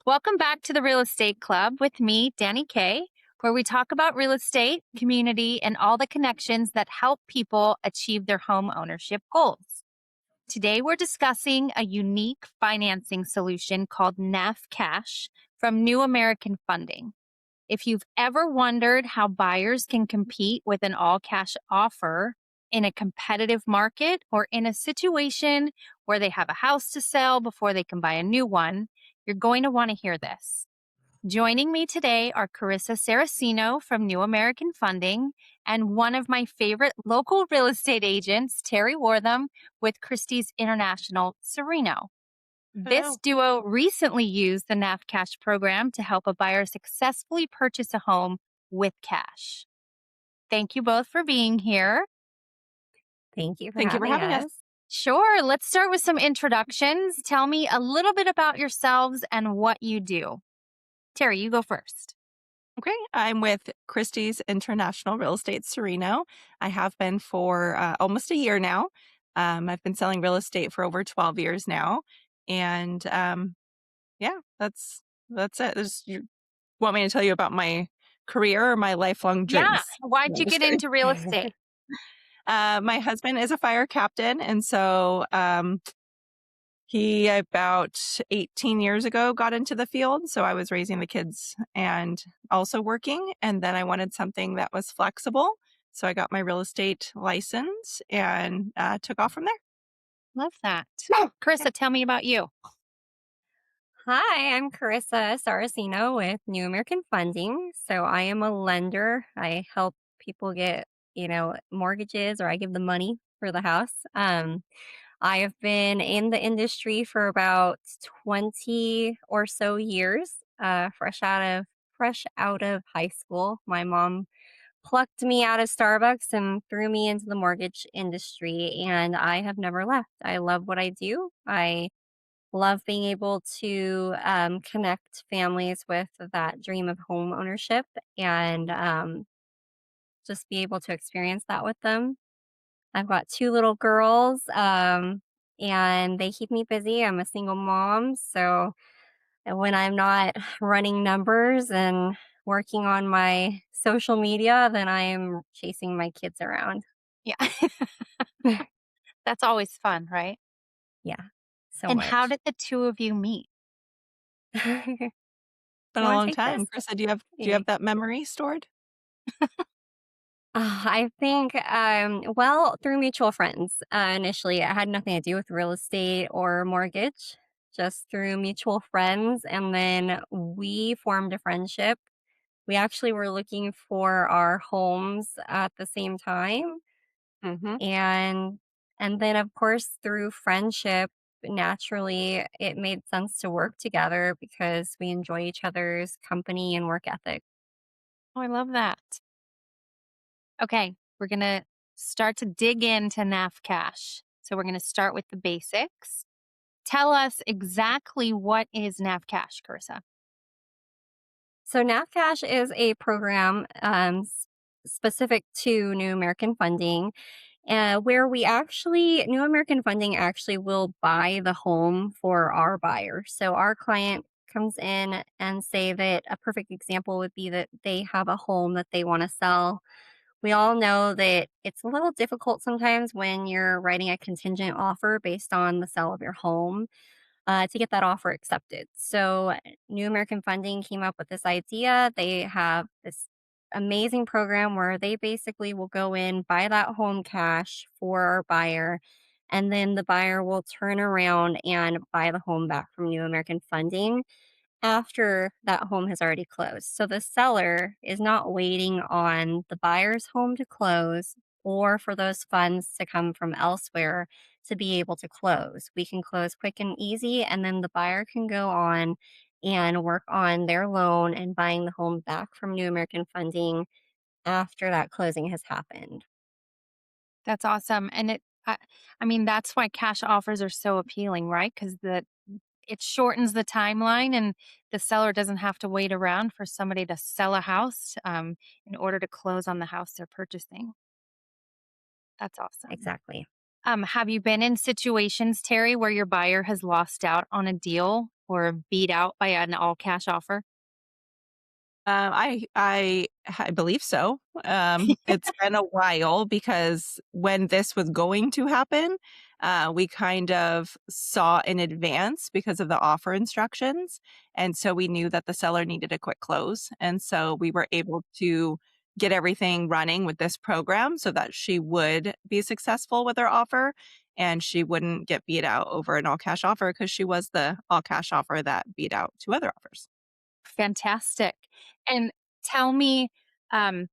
Welcome back to the Real Estate Club with me, Dany K, where we talk about real estate, community, and all the connections that help people achieve their home ownership goals. Today, we're discussing a unique financing solution called NAF Cash from New American Funding. If you've ever wondered how buyers can compete with an all cash offer in a competitive market or in a situation where they have a house to sell before they can buy a new one, you're going to want to hear this. Joining me today are Karisa Sarracino from New American Funding and one of my favorite local real estate agents, Tari Wortham with Christie's International Sereno. This Hello. duo recently used the NAF Cash program to help a buyer successfully purchase a home with cash. Thank you both for being here. Thank you for Thank you for having having us. us. Sure, let's start with some introductions. Tell me a little bit about yourselves and what you do. Tari, you go first. Okay. I'm with Christie's International Real Estate Sereno. I have been for almost a year now. I've been selling real estate for over 12 years now. And yeah, that's it. You want me to tell you about my career or my lifelong Yeah, dreams? why'd you No, just get kidding. into real estate? My husband is a fire captain. And so he, about 18 years ago, got into the field. So I was raising the kids and also working. And then I wanted something that was flexible. So I got my real estate license and took off from there. Love that. Carissa, tell me about you. Hi, I'm Karisa Sarracino with New American Funding. So I am a lender. I help people get, mortgages, or I give them money for the house. I have been in the industry for about 20 or so years, fresh out of high school. My mom plucked me out of Starbucks and threw me into the mortgage industry, and I have never left. I love what I do. I love being able to connect families with that dream of home ownership and just be able to experience that with them. I've got two little girls, and they keep me busy. I'm a single mom, so when I'm not running numbers and working on my social media, then I am chasing my kids around. Yeah. That's always fun, right? Yeah, so And how much. did the two of you meet? You Been a want to long take this? time. Krista, do you have that memory stored? I think, through mutual friends. Initially, it had nothing to do with real estate or mortgage, just through mutual friends. And then we formed a friendship. We actually were looking for our homes at the same time. Mm-hmm. And and then of course through friendship, naturally it made sense to work together because we enjoy each other's company and work ethic. Oh, I love that. Okay, we're going to start to dig into NAF Cash. So we're going to start with the basics. Tell us exactly what is NAF Cash, Carissa. So NAF Cash is a program specific to New American Funding, where New American Funding actually will buy the home for our buyer. So our client comes in and say that a perfect example would be that they have a home that they want to sell. We all know that it's a little difficult sometimes when you're writing a contingent offer based on the sale of your home to get that offer accepted. So, New American Funding came up with this idea. They have this amazing program where they basically will go in, buy that home cash for our buyer, and then the buyer will turn around and buy the home back from New American Funding after that home has already closed. So the seller is not waiting on the buyer's home to close or for those funds to come from elsewhere to be able to close. We can close quick and easy, and then the buyer can go on and work on their loan and buying the home back from New American Funding after that closing has happened. That's awesome. And I mean, that's why cash offers are so appealing, right? Because it shortens the timeline and the seller doesn't have to wait around for somebody to sell a house in order to close on the house they're purchasing. That's awesome. Exactly. Have you been in situations, Terry, where your buyer has lost out on a deal or beat out by an all cash offer? I believe so. It's been a while because when this was going to happen, we kind of saw in advance because of the offer instructions, and so we knew that the seller needed a quick close, and so we were able to get everything running with this program so that she would be successful with her offer, and she wouldn't get beat out over an all cash offer because she was the all cash offer that beat out 2 other offers. Fantastic. And tell me, um,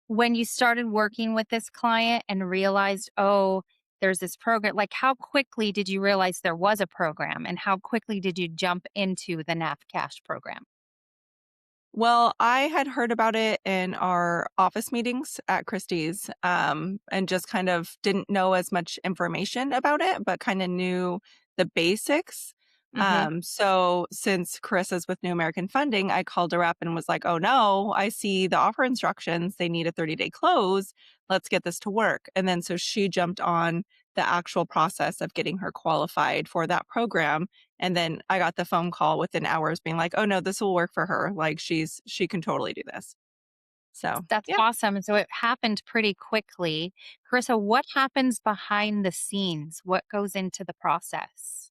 when you started working with this client and realized, oh, there's this program, like how quickly did you realize there was a program and how quickly did you jump into the NAF Cash program? Well, I had heard about it in our office meetings at Christie's, and just kind of didn't know as much information about it, but kind of knew the basics. Hmm. So since Chris is with New American Funding, I called her up and was like, "Oh no, I see the offer instructions. They need a 30-day close. Let's get this to work." And then so she jumped on the actual process of getting her qualified for that program, and then I got the phone call within hours being like, "Oh, no, this will work for her. Like, she can totally do this." So, That's yeah. awesome. And so it happened pretty quickly. Carissa, what happens behind the scenes? What goes into the process?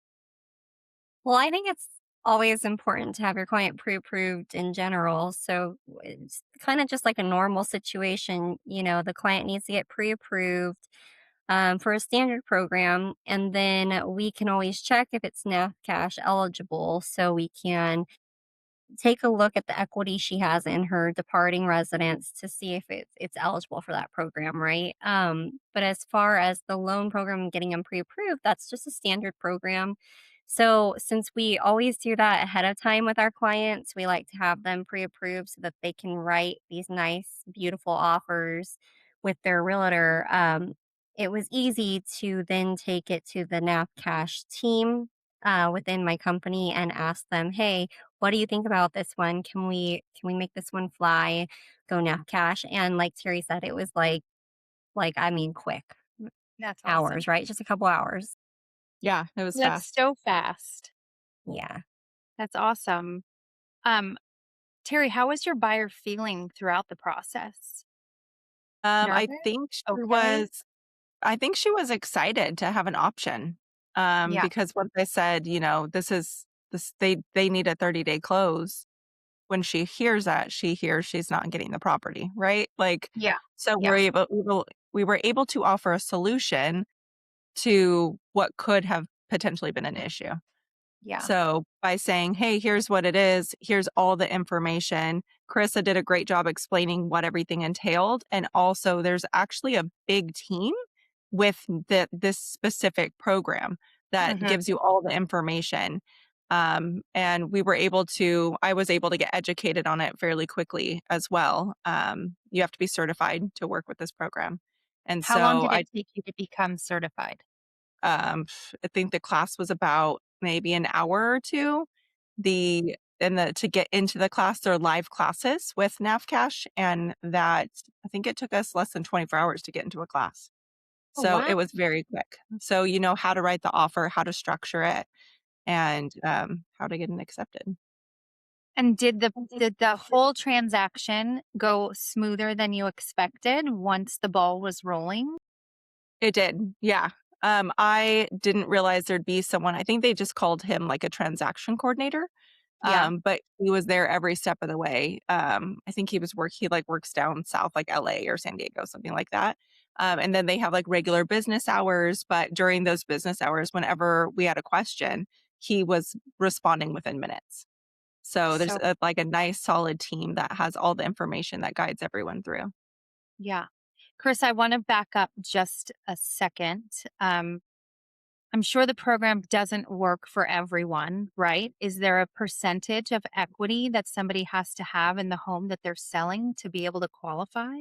Well, I think it's always important to have your client pre-approved in general. So it's kind of just like a normal situation. The client needs to get pre-approved for a standard program, and then we can always check if it's NAF cash eligible, so we can take a look at the equity she has in her departing residence to see if it's eligible for that program, right? But as far as the loan program and getting them pre-approved, that's just a standard program. So since we always do that ahead of time with our clients, we like to have them pre-approved so that they can write these nice, beautiful offers with their realtor. It was easy to then take it to the NAP Cash team within my company and ask them, "Hey, what do you think about this one? Can we make this one fly? Go now cash." And like Terry said, it was I mean quick. That's Hours, awesome. right? Just a couple hours. Yeah, it was That's fast. so fast. Yeah. That's awesome. Um, Terry, how was your buyer feeling throughout the process? I Nervous? think she Okay. was I think she was excited to have an option, Yeah. because once I said, this they need a 30-day close, when she hears that, she hears she's not getting the property, right? Like, Yeah. so Yeah. we were able to offer a solution to what could have potentially been an issue. Yeah. So by saying, "Hey, here's what it is. Here's all the information." Carissa did a great job explaining what everything entailed. And also there's actually a big team with this specific program that Hmm. gives you all the information. And I was able to get educated on it fairly quickly as well. You have to be certified to work with this program. And How long so did it take you to become certified? I think the class was about maybe an hour or 2. To get into the class, there are live classes with NAF Cash, and that I think it took us less than 24 hours to get into a class. Oh, So it wow. was very quick. So you know how to write the offer, how to structure it, and, how to get it accepted. And did the whole transaction go smoother than you expected once the ball was rolling? It did, yeah. I didn't realize there'd be someone. I think they just called him, like, a transaction coordinator. Yeah. But he was there every step of the way. I think he, like, works down south, like LA or San Diego, something like that. And then they have, like, regular business hours, but during those business hours, whenever we had a question, he was responding within minutes. So there's So, like a nice solid team that has all the information that guides everyone through. yeah. Chris, I want to back up just a second. I'm sure the program doesn't work for everyone, right? Is there a percentage of equity that somebody has to have in the home that they're selling to be able to qualify?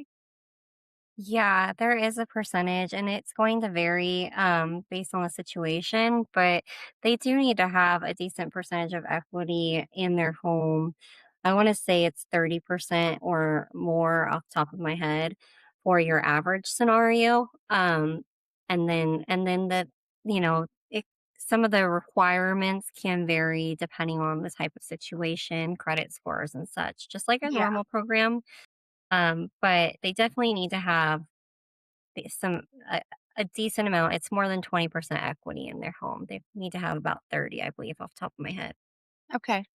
Yeah, there is a percentage and it's going to vary based on the situation, but they do need to have a decent percentage of equity in their home. I want to say it's 30% or more off the top of my head for your average scenario. And then the, you know, it some of the requirements can vary depending on the type of situation, credit scores and such, just like a Yeah. normal program. But they definitely need to have some a decent amount. It's more than 20% equity in their home. They need to have about 30, I believe, off the top of my head. Okay.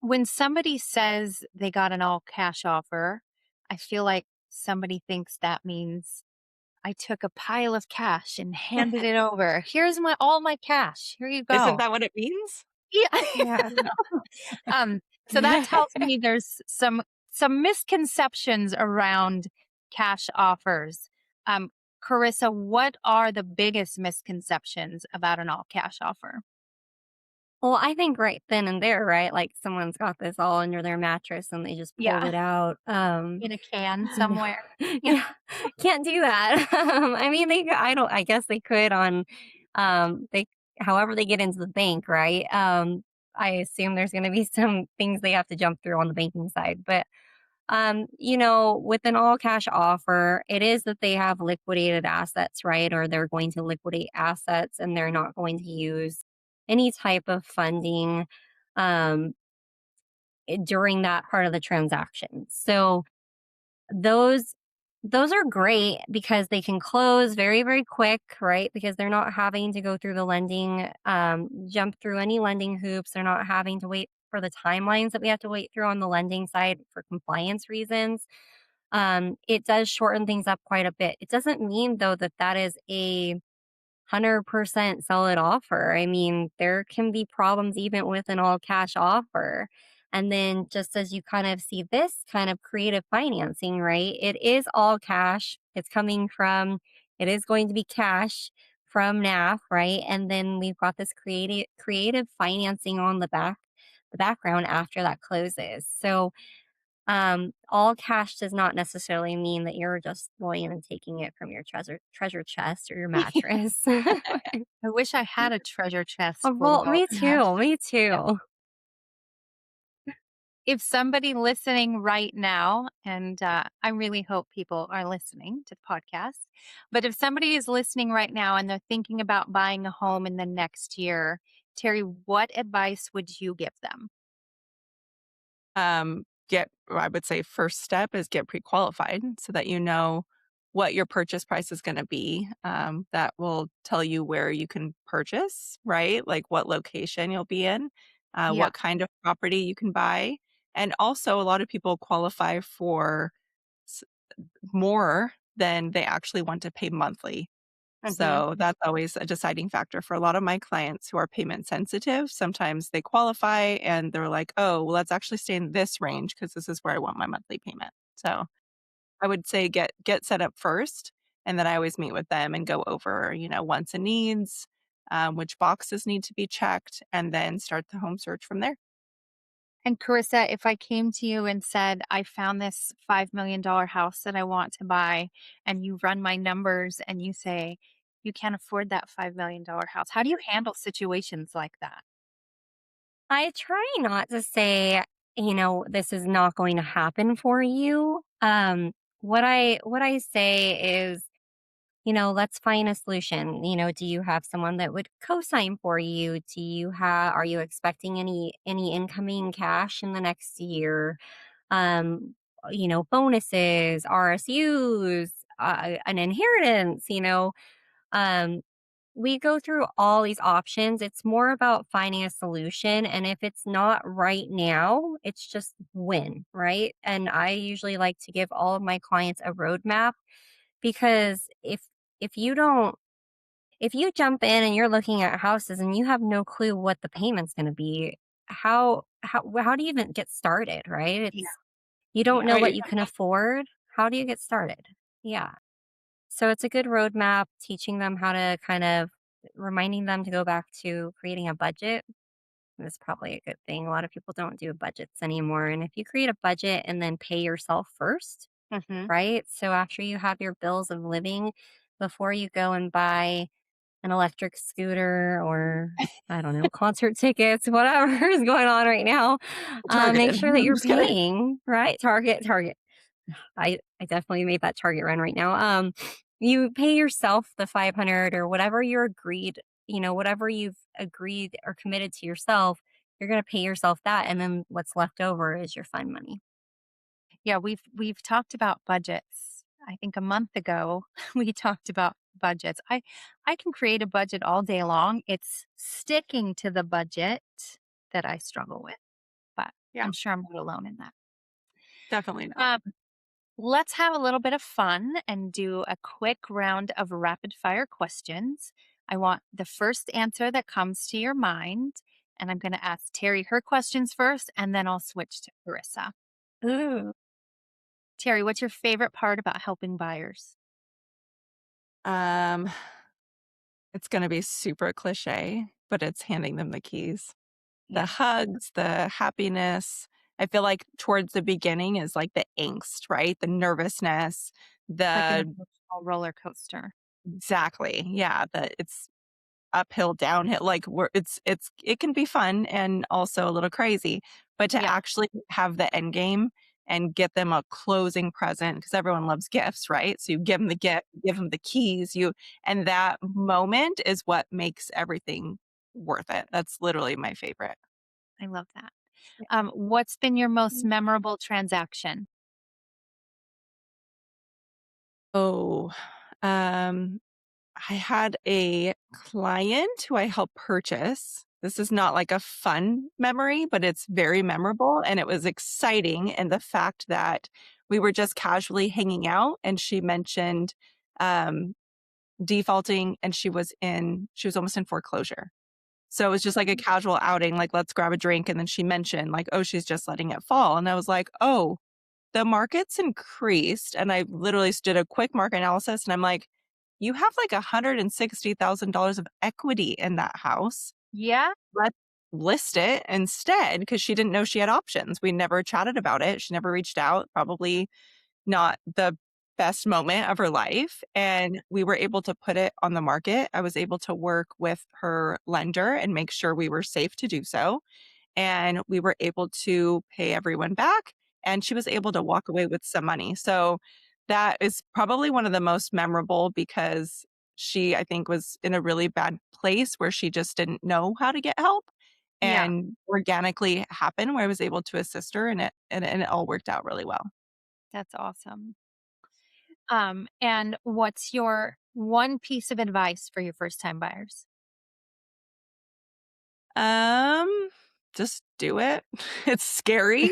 When somebody says they got an all cash offer, I feel like somebody thinks that means I took a pile of cash and handed it over. Here's all my cash. Here you Isn't go. that what it means? Yeah. Yeah. um, so that tells me there's some misconceptions around cash offers. Um, Karissa, what are the biggest misconceptions about an all cash offer? Well, I think right then and there, right? Like someone's got this all under their mattress and they just pulled Yeah, it out. in a can No. somewhere. Yeah. Yeah, can't do that. I mean, I don't, I guess they could on, they, however they get into the bank, right? I assume there's going to be some things they have to jump through on the banking side, but with an all cash offer, it is that they have liquidated assets, right? Or they're going to liquidate assets and they're not going to use any type of funding um, during that part of the transaction. So those those are great because they can close very, very quick, right? Because they're not having to go through the lending, jump through any lending hoops. They're not having to wait for the timelines that we have to wait through on the lending side for compliance reasons. It does shorten things up quite a bit. It doesn't mean though that that is a 100% solid offer. I mean, there can be problems even with an all cash offer. And then just as you kind of see this kind of creative financing, right? It is all cash. It is going to be cash from NAF, right? And then we've got this creative financing on the background after that closes. So all cash does not necessarily mean that you're just going in and taking it from your treasure chest or your mattress. I wish I had a treasure chest Oh, full of well, all me cash. too. Me Yeah. too. If somebody listening right now, and I really hope people are listening to the podcast, but if somebody is listening right now and they're thinking about buying a home in the next year, Terry, what advice would you give them? I would say first step is get pre-qualified so that you know what your purchase price is going to be. That will tell you where you can purchase, right? Like what location you'll be in, Yeah. what kind of property you can buy. And also, a lot of people qualify for s- more than they actually want to pay monthly. Hmm. So that's always a deciding factor for a lot of my clients who are payment sensitive. Sometimes they qualify and they're like, oh, well, let's actually stay in this range because this is where I want my monthly payment. So I would say get set up first. And then I always meet with them and go over, wants and needs, which boxes need to be checked, and then start the home search from there. And Carissa, if I came to you and said, I found this $5 million house that I want to buy, and you run my numbers and you say, you can't afford that $5 million house, how do you handle situations like that? I try not to say, this is not going to happen for you. What I say is, let's find a solution. Do you have someone that would co-sign for you? Are you expecting any incoming cash in the next year? Um, bonuses, RSUs, an inheritance, um, we go through all these options. It's more about finding a solution. And if it's not right now, it's just when, right? And I usually like to give all of my clients a roadmap because if you don't if you jump in and you're looking at houses and you have no clue what the payment's going to be, how do you even get started, right? Yeah. You don't Yeah. know what Right. you can afford. How do you get started? Yeah. So it's a good roadmap, teaching them how to kind of reminding them to go back to creating a budget. Is probably a good thing. A lot of people don't do budgets anymore. And if you create a budget and then pay yourself first, Hmm. right? So after you have your bills of living, before you go and buy an electric scooter or I don't know, concert tickets, whatever is going on right now, make Targeted. sure that I'm you're just kidding. paying, right? Target. I definitely made that Target run right now. You pay yourself the 500 or whatever your agreed whatever you've agreed or committed to yourself, you're going to pay yourself that. And then what's left over is your fun money. Yeah, we've talked about budgets. I think a month ago we talked about budgets. I can create a budget all day long. It's sticking to the budget that I struggle with, but Yeah, I'm sure I'm not alone in that. definitely not. Um, let's have a little bit of fun and do a quick round of rapid fire questions. I want the first answer that comes to your mind, and I'm going to ask Terry her questions first, and then I'll switch to Karissa. Ooh. Terry, what's your favorite part about helping buyers? Um, it's going to be super cliche, but it's handing them the keys. The Yeah, hugs, the happiness. I feel like towards the beginning is like the angst, right? The nervousness, it's like an the emotional roller coaster. exactly. Yeah, it's uphill, downhill. Like it can be fun and also a little crazy, but to Yeah, actually have the end game and get them a closing present because everyone loves gifts, right? So you give them the gift, give them the keys, and that moment is what makes everything worth it. That's literally my favorite. I love that. What's been your most Mm. memorable transaction? Oh, um, I had a client who I helped purchase. This is not like a fun memory, but it's very memorable and it was exciting. And the fact that we were just casually hanging out and she mentioned um, defaulting and she was almost in foreclosure. So it was just like a casual outing, like, let's grab a drink. And then she mentioned, like, oh, she's just letting it fall. And I was like, oh, the market's increased. And I literally did a quick market analysis and I'm like, you have like $160,000 of equity in that house. Yeah. Let's list it instead because she didn't know she had options. We never chatted about it. She never reached out, probably not the best moment of her life. And we were able to put it on the market. I was able to work with her lender and make sure we were safe to do so and we were able to pay everyone back and she was able to walk away with some money. So that is probably one of the most memorable because she, I think, was in a really bad place where she just didn't know how to get help Yeah, and organically happened where I was able to assist her and it all worked out really well. that's awesome. And what's your one piece of advice for your first time buyers? Um, just do it. It's scary.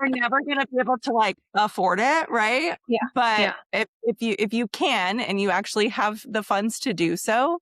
We're never gonna be able to, like, afford it, right? Yeah. But Yeah. if you can and you actually have the funds to do so,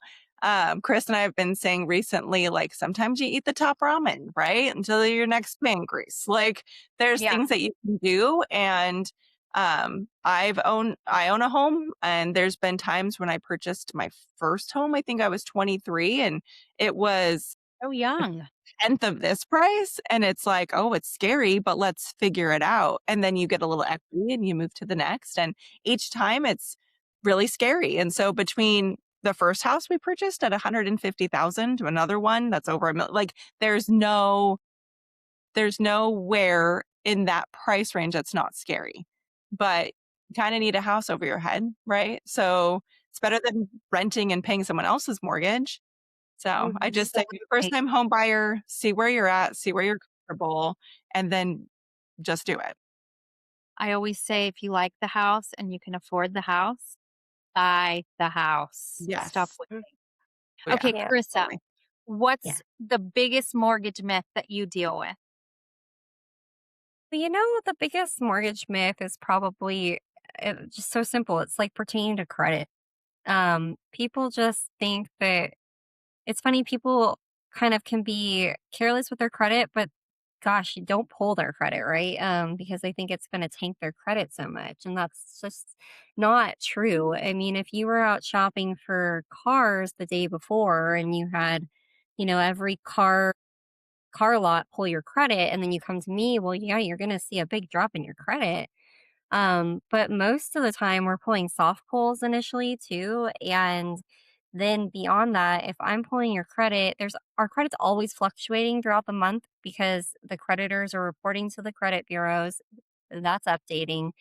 Chris and I have been saying recently, like, sometimes you eat the top ramen, right? Until your next pancreas. Like, there's Yeah. things that you can do, and, I own a home, and there's been times when I purchased my first home, I think I was 23, and it was So young. tenth of this price and it's like, oh, it's scary, but let's figure it out. And then you get a little equity and you move to the next. And each time it's really scary. And so between the first house we purchased at 150,000 to another one that's over a million, like there's nowhere in that price range that's not scary. But you kind of need a house over your head, right? So it's better than renting and paying someone else's mortgage. So I Mhm. just say first Right. time home buyer, see where you're at, see where you're comfortable, and then just do it. I always say if you like the house and you can afford the house, buy the house. Stop Yes. waiting. Oh, yeah, Okay, Yeah. Carissa, totally. Yeah. what's the biggest mortgage myth that you deal with? But the biggest mortgage myth is probably just so simple. It's like pertaining to credit. People just think that it's funny. People kind of can be careless with their credit, but gosh, you don't pull their credit, right? Because they think it's going to tank their credit so much. And that's just not true. I mean, if you were out shopping for cars the day before and you had, every car lot pull your credit and then you come to me, well, yeah, you're going to see a big drop in your credit. But most of the time we're pulling soft pulls initially too. And then beyond that, if I'm pulling your credit, there's our credit's always fluctuating throughout the month because the creditors are reporting to the credit bureaus. That's updating.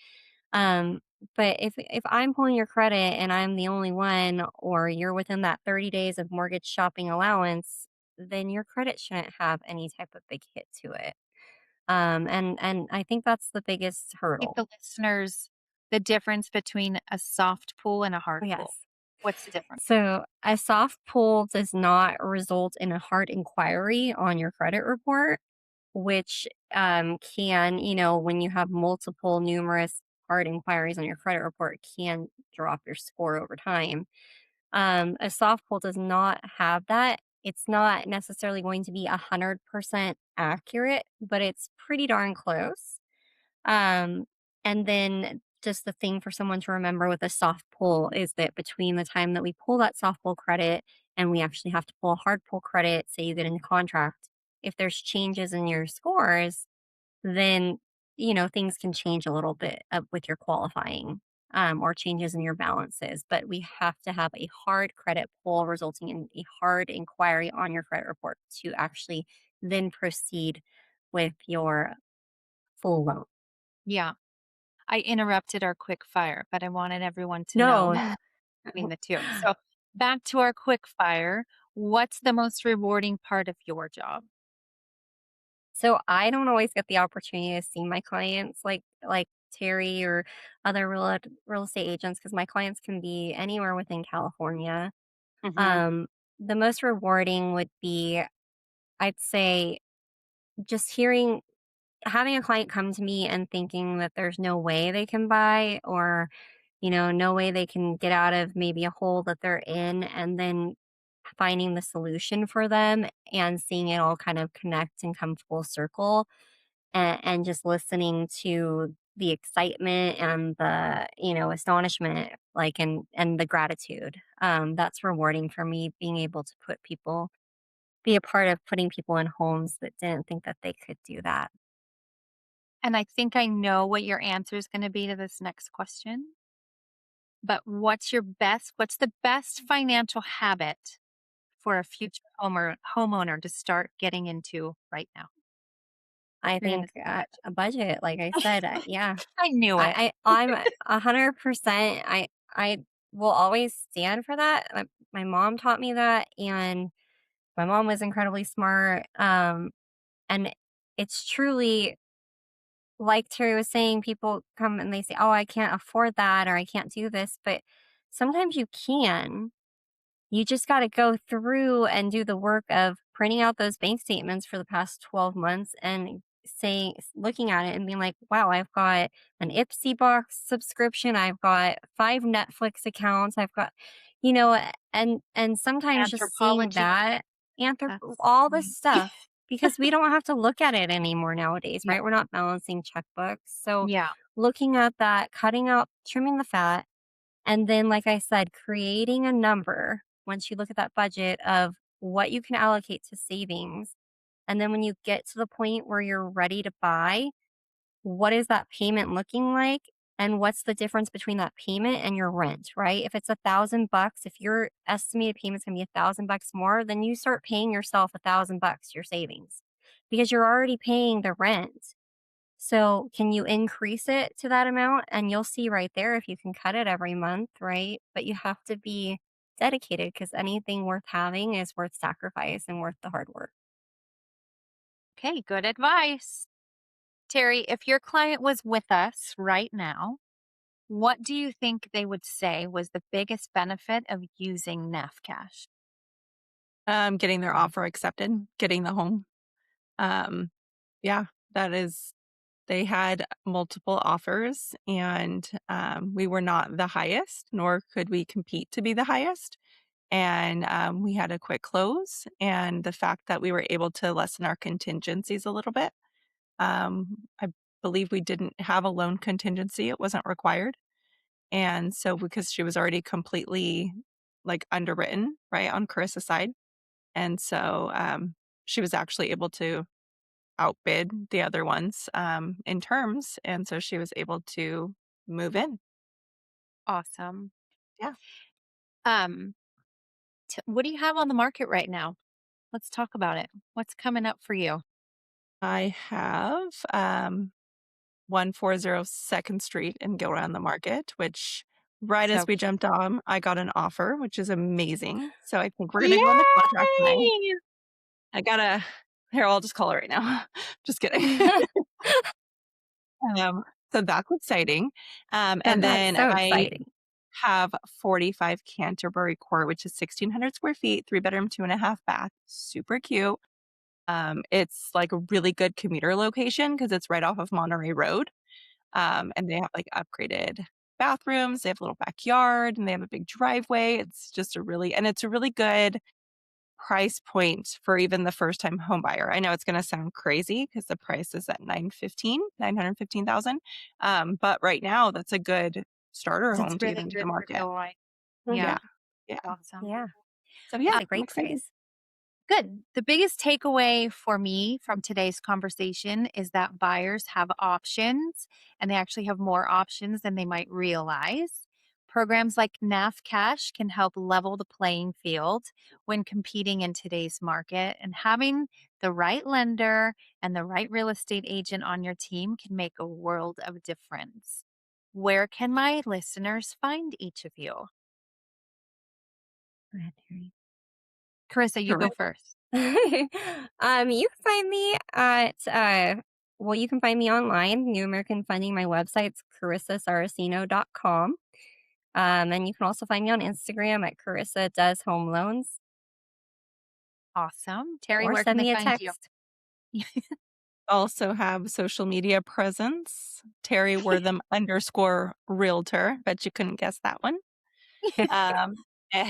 But if I'm pulling your credit and I'm the only one, or you're within that 30 days of mortgage shopping allowance, then your credit shouldn't have any type of big hit to it. And I think that's the biggest Give hurdle. the listeners the difference between a soft pull and a hard Oh, pull. yes. What's the difference? So a soft pull does not result in a hard inquiry on your credit report, which can, when you have multiple, numerous hard inquiries on your credit report, can drop your score over time. A soft pull does not have that. It's not necessarily going to be 100% accurate, but it's pretty darn close. Um, and then just the thing for someone to remember with a soft pull is that between the time that we pull that soft pull credit and we actually have to pull a hard pull credit, say you get into contract, if there's changes in your scores, then things can change a little bit with your qualifying, or changes in your balances. But we have to have a hard credit pull resulting in a hard inquiry on your credit report to actually then proceed with your full loan. Yeah. I interrupted our quick fire, but I wanted everyone to know No. between the two. So back to our quick fire. What's the most rewarding part of your job? So I don't always get the opportunity to see my clients like Terry or other real estate agents, because my clients can be anywhere within California. Hmm. Um, the most rewarding would be, I'd say, just having a client come to me and thinking that there's no way they can buy, or no way they can get out of maybe a hole that they're in, and then finding the solution for them and seeing it all kind of connect and come full circle, and just listening to the excitement and the astonishment, like, and the gratitude. That's rewarding for me, being able to be a part of putting people in homes that didn't think that they could do that. And I think I know what your answer is going to be to this next question. But what's the best financial habit for a future homeowner to start getting into right now? I You're going to think, say budget. a budget, like I said, yeah. I knew it. I'm 100%. I will always stand for that. My mom taught me that, and my mom was incredibly smart. And it's truly like Terry was saying, people come and they say, "Oh, I can't afford that," or "I can't do this," but sometimes you can. You just gotta go through and do the work of printing out those bank statements for the past 12 months and looking at it and being like, wow, I've got an Ipsy box subscription, I've got 5 Netflix accounts, I've got, and sometimes just seeing Anthropology. that, That's all this funny. stuff, because we don't have to look at it anymore nowadays, No. right? We're not balancing checkbooks. So Yeah. looking at that, cutting out, trimming the fat, and then, like I said, creating a number once you look at that budget of what you can allocate to savings. And then when you get to the point where you're ready to buy, what is that payment looking like? And what's the difference between that payment and your rent, right? If it's $1,000, if your estimated payment's gonna be $1,000 more, then you start paying yourself $1,000, your savings, because you're already paying the rent. So, can you increase it to that amount? And you'll see right there if you can cut it every month, right? But you have to be dedicated, because anything worth having is worth sacrifice and worth the hard work. Okay. Good advice. Terry, if your client was with us right now, what do you think they would say was the biggest benefit of using NAF Cash? Getting their offer accepted, getting the home. Um, yeah, that is they had multiple offers, and, we were not the highest, nor could we compete to be the highest, and, we had a quick close, and the fact that we were able to lessen our contingencies a little bit. I believe we didn't have a loan contingency, it wasn't required, and so because she was already completely, like, underwritten, right, on Carissa's side, and so, she was actually able to outbid the other ones, in terms, and so she was able to move in. Awesome. Yeah. Um, what do you have on the market right now? Let's talk about it. What's coming up for you? I have, 140 2nd Street in Gilroy on the Market, which right as So we jumped on, I got an offer, which is amazing. So I think we're going to go on the contract tonight. Yay! I gotta, here, I'll just call it right now. Just kidding. So that's exciting. And That's then so I exciting. have 45 Canterbury Court, which is 1,600 square feet, 3 bedroom, 2.5 bath. Super cute. It's like a really good commuter location because it's right off of Monterey Road. And they have like upgraded bathrooms. They have a little backyard and they have a big driveway. It's a really good price point for even the first time home buyer. I know it's going to sound crazy because the price is at 915,000. But right now that's a good starter It's home to get really into good the for market. Gilroy. Mhm. Yeah, Yeah. awesome. Yeah, So that's yeah, a I'm great excited. price. Good. The biggest takeaway for me from today's conversation is that buyers have options and they actually have more options than they might realize. Programs like NAF Cash can help level the playing field when competing in today's market, and having the right lender and the right real estate agent on your team can make a world of difference. Where can my listeners find each of you? Go ahead, Terry. Karissa, you go Correct. first. You can find me at you can find me online, New American Funding. My website's karisasarracino.com. And you can also find me on Instagram at Karissa Does Home Loans, Awesome. Terry, or where can send they me a find you? text. Also have social media presence, Tari Wortham _realtor. Bet you couldn't guess that one. Um,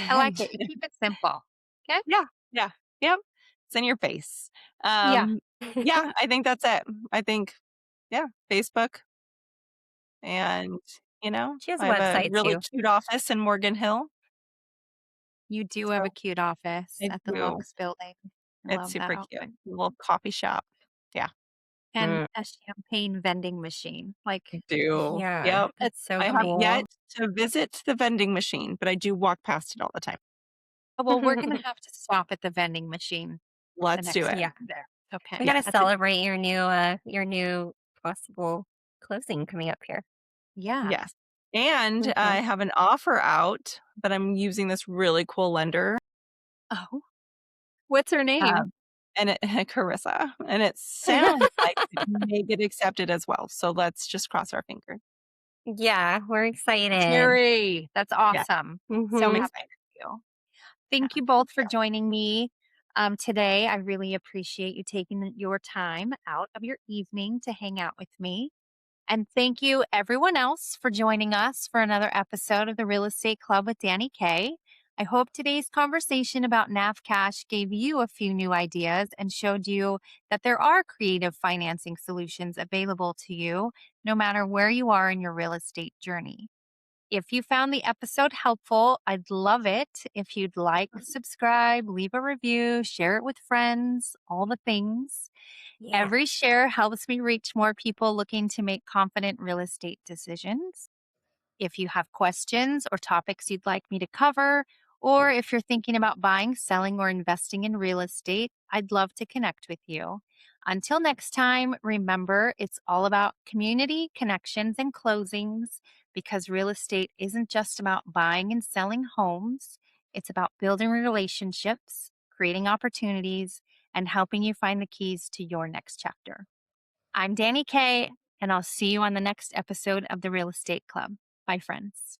I like and it. You keep it simple. Okay. yeah, yeah, yep. It's in your face. Yeah. Yeah, I think that's it. I think, yeah, Facebook. And, She has a I have a website really too. cute office in Morgan Hill. You do have a So cute office I at the do. Lux building. I It's love that super cute. outfit. Little coffee shop. Yeah, And Mm, a champagne vending machine. I Like, do. yeah, Yep. that's so I have cool. yet to visit the vending machine, but I do walk past it all the time. oh, well, we're going to have to stop at the vending machine the Let's do next it. time Yeah, we're there. Okay. we got to That's a, celebrate your new possible closing coming up here. yeah. Yes. And I Mhm. have an offer out, but I'm using this really cool lender, Oh, what's her name? um, and it Carissa, and it sounds like it may get accepted as well. So let's just cross our fingers. Yeah, we're excited. Terry. That's Yeah, awesome. So I'm Mhm. happy excited. for you. Thank Yeah, you both thank for you. joining me today. I really appreciate you taking your time out of your evening to hang out with me. And thank you, everyone else, for joining us for another episode of the Real Estate Club with Dany K. I hope today's conversation about NAF Cash gave you a few new ideas and showed you that there are creative financing solutions available to you, no matter where you are in your real estate journey. If you found the episode helpful, I'd love it if you'd like, subscribe, leave a review, share it with friends, all the things. Yeah. Every share helps me reach more people looking to make confident real estate decisions. If you have questions or topics you'd like me to cover, or if you're thinking about buying, selling, or investing in real estate, I'd love to connect with you. Until next time, remember it's all about community, connections, and closings, because real estate isn't just about buying and selling homes. It's about building relationships, creating opportunities, and helping you find the keys to your next chapter. I'm Dany K, and I'll see you on the next episode of the Real Estate Club. Bye, friends.